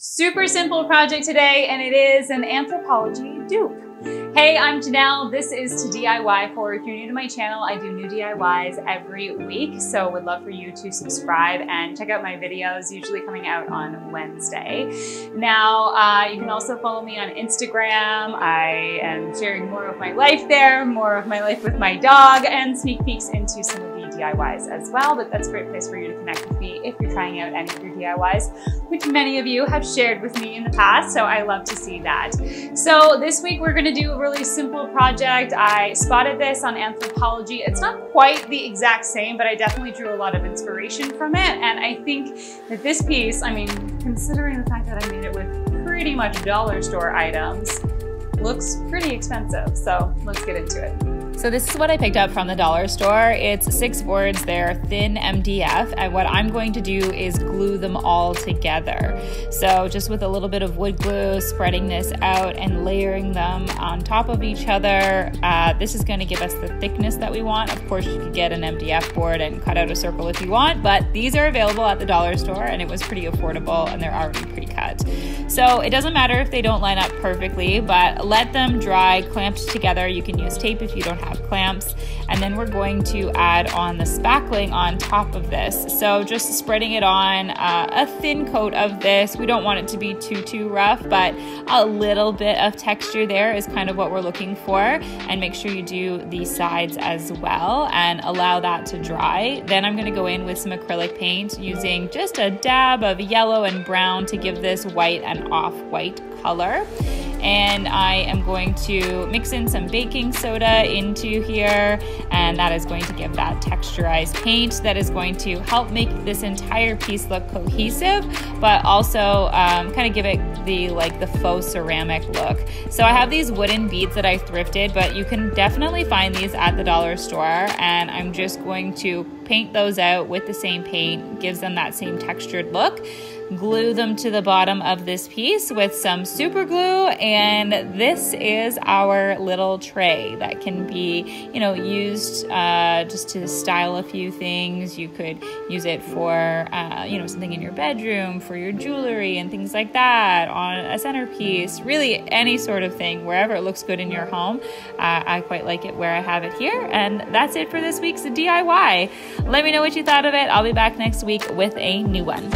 Super simple project today, and it is an Anthropologie dupe. Hey, I'm Janelle. This is toDIYfor. If you're new to my channel, I do new DIYs every week, so would love for you to subscribe and check out my videos, usually coming out on Wednesday. Now, you can also follow me on Instagram. I am sharing more of my life there, more of my life with my dog, and sneak peeks into some of the DIYs as well, but that's a great place for you to connect with me if you're trying out any of your DIYs, which many of you have shared with me in the past, so I love to see that. So this week we're gonna do a really simple project. I spotted this on Anthropologie. It's not quite the exact same, but I definitely drew a lot of inspiration from it, and I think that this piece, I mean, considering the fact that I made it with pretty much dollar store items, looks pretty expensive, so let's get into it. So this is what I picked up from the dollar store. It's 6 boards, they're thin MDF, and what I'm going to do is glue them all together. So just with a little bit of wood glue, spreading this out and layering them on top of each other. This is going to give us the thickness that we want. Of course, you could get an MDF board and cut out a circle if you want, but these are available at the dollar store and it was pretty affordable and they're already pre-cut. So it doesn't matter if they don't line up perfectly, but let them dry clamped together. You can use tape if you don't have clamps, and then we're going to add on the spackling on top of this. So just spreading it on a thin coat of this. We don't want it to be too rough, but a little bit of texture there is kind of what we're looking for. And make sure you do the sides as well and allow that to dry. Then I'm going to go in with some acrylic paint using just a dab of yellow and brown to give this white and off-white color. And I am going to mix in some baking soda into here, and that is going to give that texturized paint that is going to help make this entire piece look cohesive, but also kind of give it the faux ceramic look. So I have these wooden beads that I thrifted, but you can definitely find these at the dollar store, and I'm just going to paint those out with the same paint, gives them that same textured look. Glue them to the bottom of this piece with some super glue, and this is our little tray that can be, you know, used just to style a few things. You could use it for, you know, something in your bedroom, for your jewelry and things like that, on a centerpiece, really any sort of thing, wherever it looks good in your home. I quite like it where I have it here, and that's it for this week's DIY. Let me know what you thought of it. I'll be back next week with a new one.